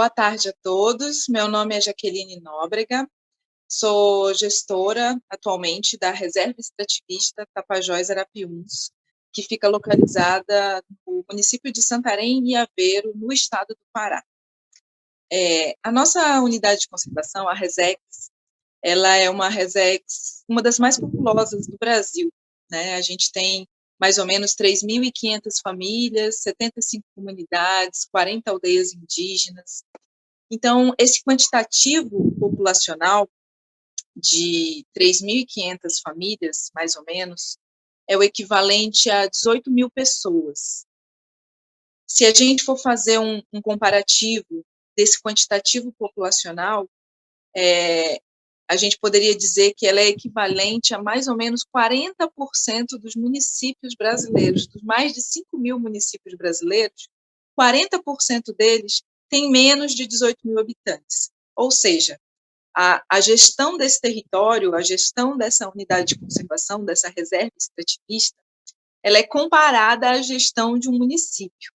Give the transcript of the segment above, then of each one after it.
Boa tarde a todos. Meu nome é Jaqueline Nóbrega, sou gestora atualmente da Reserva Extrativista Tapajós Arapiuns, que fica localizada no município de Santarém e Aveiro, no estado do Pará. A nossa unidade de conservação, a Resex, ela é uma Resex, uma das mais populosas do Brasil, né? A gente tem mais ou menos 3.500 famílias, 75 comunidades, 40 aldeias indígenas. Então, esse quantitativo populacional de 3.500 famílias, mais ou menos, é o equivalente a 18 mil pessoas. Se a gente for fazer um comparativo desse quantitativo populacional, a gente poderia dizer que ela é equivalente a mais ou menos 40% dos municípios brasileiros, dos mais de 5 mil municípios brasileiros, 40% deles têm menos de 18 mil habitantes. Ou seja, a gestão desse território, a gestão dessa unidade de conservação, dessa reserva extrativista, ela é comparada à gestão de um município,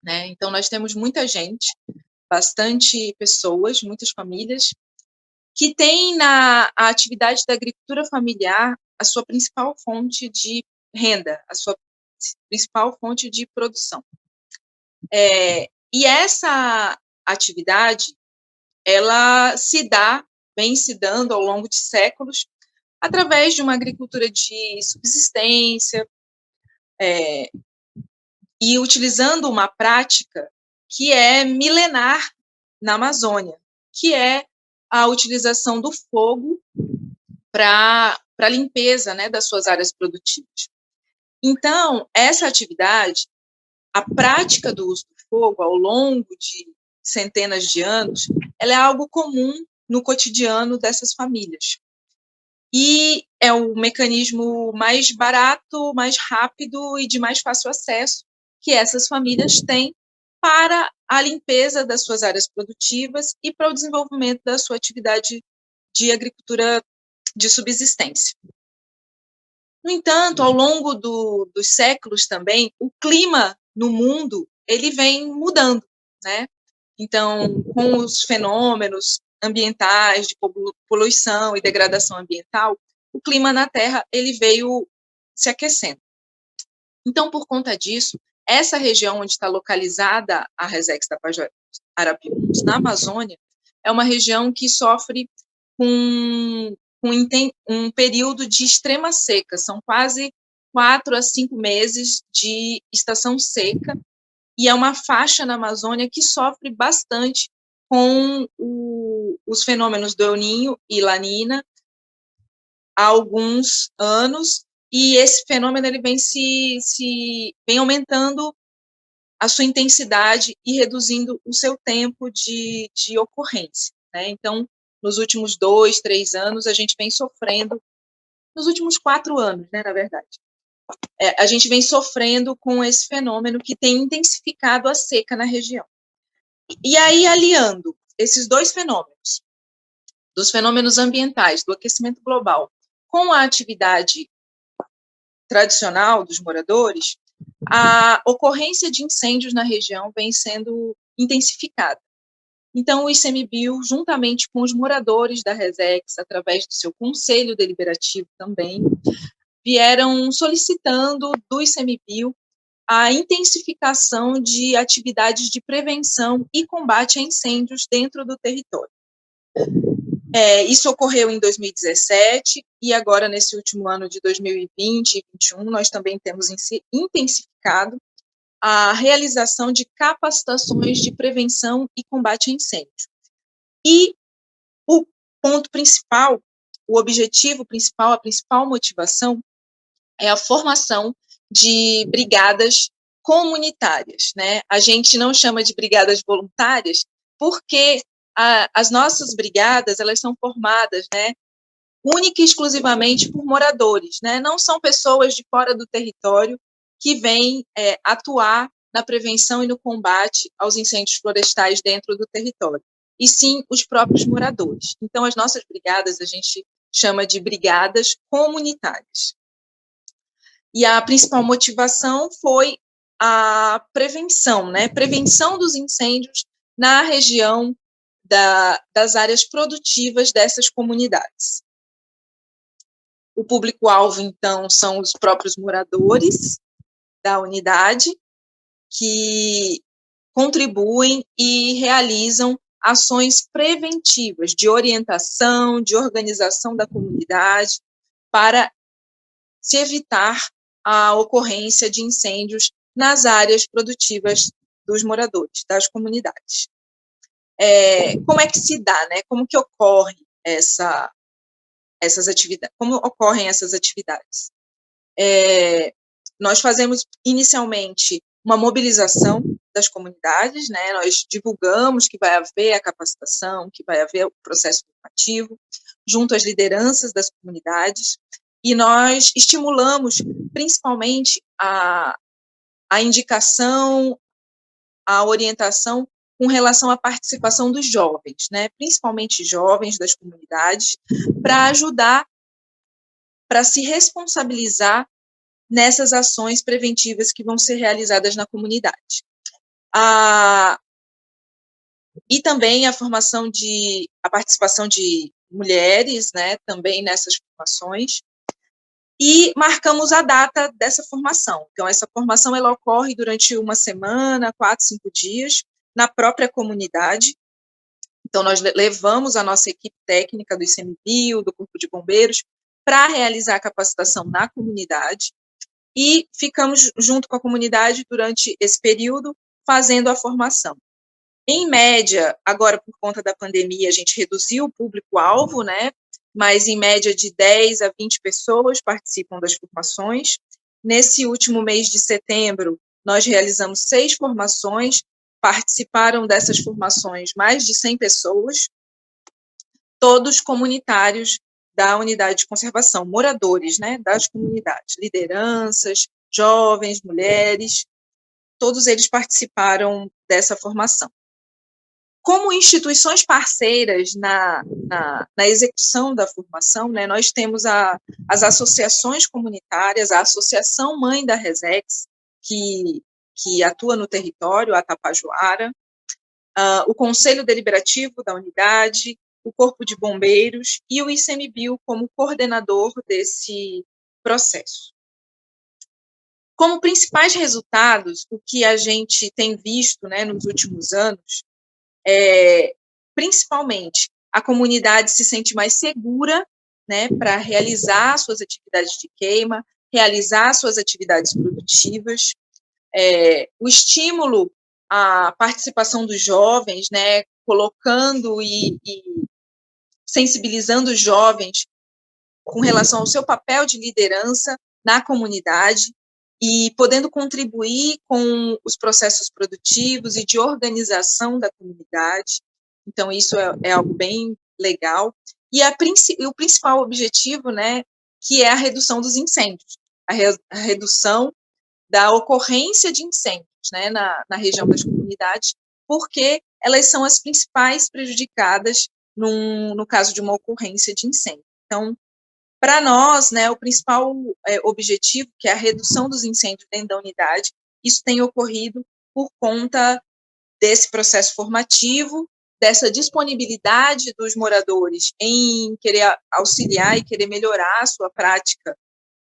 né? Então, nós temos muita gente, bastante pessoas, muitas famílias, que têm na atividade da agricultura familiar a sua principal fonte de renda, a sua principal fonte de produção. E essa atividade, ela vem se dando ao longo de séculos, através de uma agricultura de subsistência, e utilizando uma prática que é milenar na Amazônia, que é a utilização do fogo para a limpeza, né, das suas áreas produtivas. Então, essa atividade, a prática do uso do fogo ao longo de centenas de anos, ela é algo comum no cotidiano dessas famílias. E é o mecanismo mais barato, mais rápido e de mais fácil acesso que essas famílias têm para a limpeza das suas áreas produtivas e para o desenvolvimento da sua atividade de agricultura de subsistência. No entanto, ao longo dos séculos também, o clima no mundo ele vem mudando, né? Então, com os fenômenos ambientais de poluição e degradação ambiental, o clima na Terra ele veio se aquecendo. Então, por conta disso, essa região onde está localizada a Resex Tapajós Arapiuns, na Amazônia, é uma região que sofre com um período de extrema seca, são quase 4 a 5 meses de estação seca, e é uma faixa na Amazônia que sofre bastante com os fenômenos do El Niño e Lanína há alguns anos, e esse fenômeno ele vem aumentando a sua intensidade e reduzindo o seu tempo de ocorrência, né? Então, nos últimos 2, 3 anos, a gente vem sofrendo, nos últimos 4 anos, né, na verdade, a gente vem sofrendo com esse fenômeno que tem intensificado a seca na região. E aí, aliando esses dois fenômenos, dos fenômenos ambientais, do aquecimento global, com a atividade tradicional dos moradores, a ocorrência de incêndios na região vem sendo intensificada. Então, o ICMBio, juntamente com os moradores da Resex, através do seu conselho deliberativo também, vieram solicitando do ICMBio a intensificação de atividades de prevenção e combate a incêndios dentro do território. Isso ocorreu em 2017 e agora, nesse último ano de 2020 e 2021, nós também temos intensificado a realização de capacitações de prevenção e combate a incêndio. E o ponto principal, o objetivo principal, a principal motivação é a formação de brigadas comunitárias, né? A gente não chama de brigadas voluntárias porque as nossas brigadas, elas são formadas, né, única e exclusivamente por moradores, né? Não são pessoas de fora do território que vêm atuar na prevenção e no combate aos incêndios florestais dentro do território, e sim os próprios moradores. Então, as nossas brigadas, a gente chama de brigadas comunitárias. E a principal motivação foi a prevenção, né? Prevenção dos incêndios na região das áreas produtivas dessas comunidades. O público-alvo, então, são os próprios moradores da unidade, que contribuem e realizam ações preventivas de orientação, de organização da comunidade, para se evitar a ocorrência de incêndios nas áreas produtivas dos moradores, das comunidades. Como é que se dá, né? Como que ocorre essas atividades? Como ocorrem essas atividades? Nós fazemos inicialmente uma mobilização das comunidades, né? Nós divulgamos que vai haver a capacitação, que vai haver o processo formativo, junto às lideranças das comunidades, e nós estimulamos principalmente a indicação, a orientação com relação à participação dos jovens, né? Principalmente jovens das comunidades, para ajudar, para se responsabilizar nessas ações preventivas que vão ser realizadas na comunidade. E também a participação de mulheres, né, também nessas formações, e marcamos a data dessa formação. Então, essa formação ela ocorre durante uma semana, 4, 5 dias, na própria comunidade. Então, nós levamos a nossa equipe técnica do ICMBio, do Corpo de Bombeiros, para realizar a capacitação na comunidade, e ficamos junto com a comunidade durante esse período, fazendo a formação. Em média, agora por conta da pandemia, a gente reduziu o público-alvo, né? Mas em média de 10 a 20 pessoas participam das formações. Nesse último mês de setembro, nós realizamos 6 formações, participaram dessas formações mais de 100 pessoas, todos comunitários da unidade de conservação, moradores, né, das comunidades, lideranças, jovens, mulheres, todos eles participaram dessa formação. Como instituições parceiras na execução da formação, né, nós temos as associações comunitárias, a Associação Mãe da Resex, que atua no território, a Tapajoara, o Conselho Deliberativo da unidade, o Corpo de Bombeiros e o ICMBio como coordenador desse processo. Como principais resultados, o que a gente tem visto, né, nos últimos anos, principalmente, a comunidade se sente mais segura, né, para realizar suas atividades de queima, realizar suas atividades produtivas, o estímulo à participação dos jovens, né, colocando e sensibilizando os jovens com relação ao seu papel de liderança na comunidade e podendo contribuir com os processos produtivos e de organização da comunidade. Então, isso é algo bem legal. E o principal objetivo, né, que é a redução dos incêndios, a redução da ocorrência de incêndios, né, na região das comunidades, porque elas são as principais prejudicadas no caso de uma ocorrência de incêndio. Então, para nós, né, o principal objetivo, que é a redução dos incêndios dentro da unidade, isso tem ocorrido por conta desse processo formativo, dessa disponibilidade dos moradores em querer auxiliar e querer melhorar a sua prática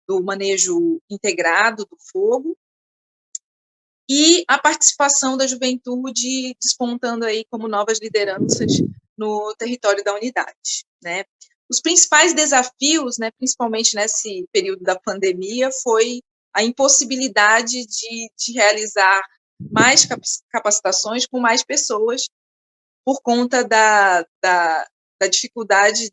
do manejo integrado do fogo, e a participação da juventude despontando aí como novas lideranças no território da unidade, né? Os principais desafios, né, principalmente nesse período da pandemia, foi a impossibilidade de realizar mais capacitações com mais pessoas por conta da dificuldade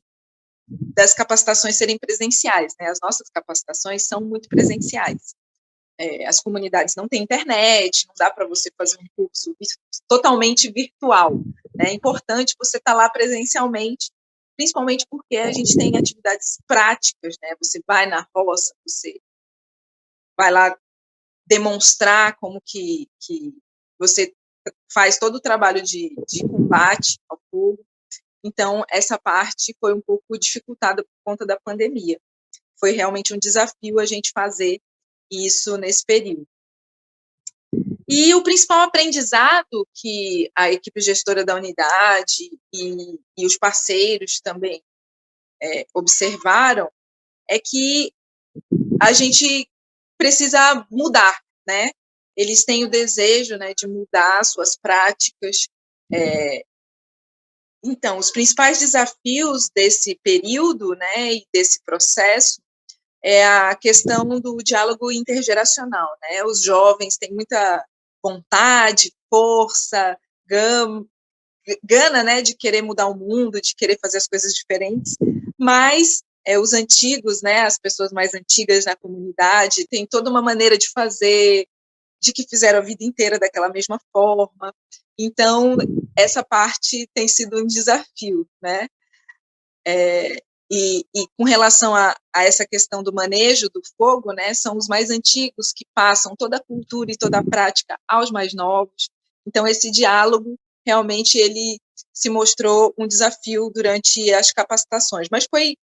das capacitações serem presenciais, né? As nossas capacitações são muito presenciais. As comunidades não têm internet, não dá para você fazer um curso totalmente virtual, né? É importante você estar lá presencialmente, principalmente porque a gente tem atividades práticas, né? Você vai na roça, você vai lá demonstrar como que você faz todo o trabalho de combate ao fogo. Então, essa parte foi um pouco dificultada por conta da pandemia. Foi realmente um desafio a gente fazer isso nesse período. E o principal aprendizado que a equipe gestora da unidade e os parceiros também observaram é que a gente precisa mudar, né? Eles têm o desejo, né, de mudar suas práticas. Então, os principais desafios desse período, né, e desse processo é a questão do diálogo intergeracional, né? Os jovens têm muita vontade, força, gana, né, de querer mudar o mundo, de querer fazer as coisas diferentes, mas os antigos, né, as pessoas mais antigas na comunidade, têm toda uma maneira de fazer, de que fizeram a vida inteira daquela mesma forma. Então, essa parte tem sido um desafio, né? E com relação a essa questão do manejo do fogo, né, são os mais antigos que passam toda a cultura e toda a prática aos mais novos. Então, esse diálogo, realmente, ele se mostrou um desafio durante as capacitações, mas foi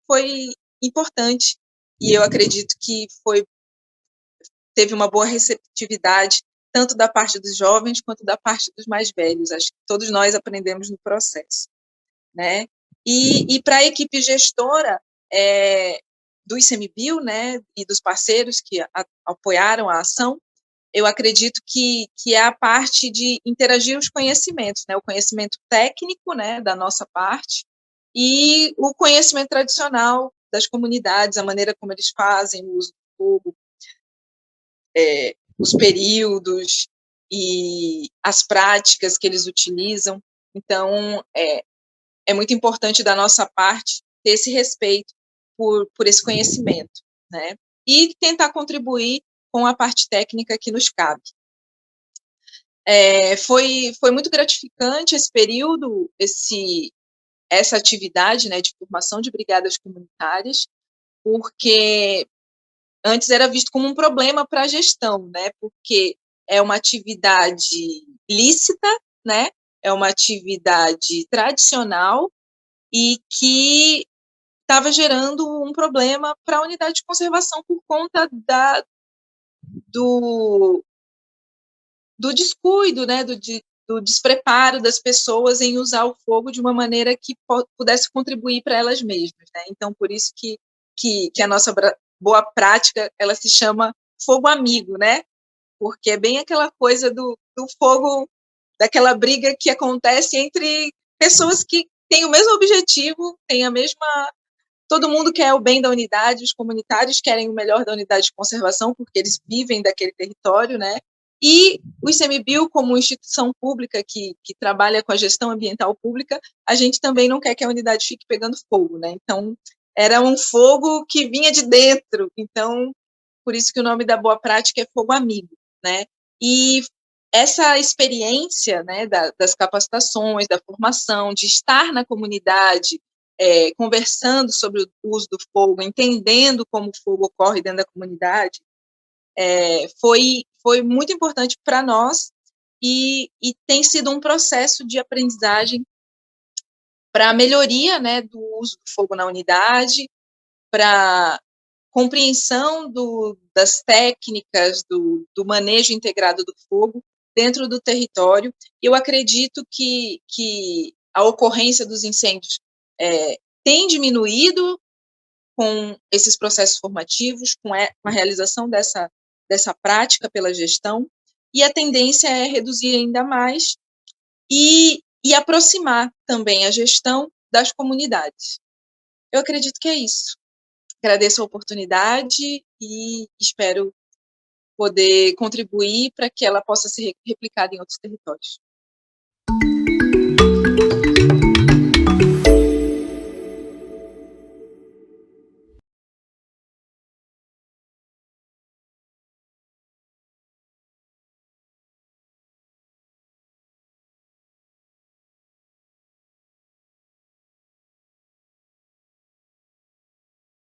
importante, e eu acredito que teve uma boa receptividade, tanto da parte dos jovens quanto da parte dos mais velhos. Acho que todos nós aprendemos no processo, né? E para a equipe gestora do ICMBio, né, e dos parceiros que apoiaram a ação, eu acredito que é a parte de interagir os conhecimentos, né, o conhecimento técnico, né, da nossa parte, e o conhecimento tradicional das comunidades, a maneira como eles fazem o uso do fogo, os períodos e as práticas que eles utilizam. Então, é muito importante da nossa parte ter esse respeito por esse conhecimento, né? E tentar contribuir com a parte técnica que nos cabe. Foi muito gratificante esse período, essa atividade, né, de formação de brigadas comunitárias, porque antes era visto como um problema para a gestão, né? Porque é uma atividade lícita, né? É uma atividade tradicional e que estava gerando um problema para a unidade de conservação por conta do, do descuido, né, do despreparo das pessoas em usar o fogo de uma maneira que pudesse contribuir para elas mesmas, né? Então, por isso que a nossa boa prática, ela se chama fogo amigo, né? Porque é bem aquela coisa do fogo, daquela briga que acontece entre pessoas que têm o mesmo objetivo, têm a mesma. Todo mundo quer o bem da unidade, os comunitários querem o melhor da unidade de conservação, porque eles vivem daquele território, né? E o ICMBio, como instituição pública que trabalha com a gestão ambiental pública, a gente também não quer que a unidade fique pegando fogo, né? Então, era um fogo que vinha de dentro. Então, por isso que o nome da boa prática é fogo amigo, né? E essa experiência, né, das capacitações, da formação, de estar na comunidade, conversando sobre o uso do fogo, entendendo como o fogo ocorre dentro da comunidade, foi muito importante para nós e tem sido um processo de aprendizagem para a melhoria, né, do uso do fogo na unidade, para compreensão das técnicas do manejo integrado do fogo dentro do território. Eu acredito que a ocorrência dos incêndios tem diminuído com esses processos formativos, com a realização dessa prática pela gestão, e a tendência é reduzir ainda mais e aproximar também a gestão das comunidades. Eu acredito que é isso. Agradeço a oportunidade e espero poder contribuir para que ela possa ser replicada em outros territórios.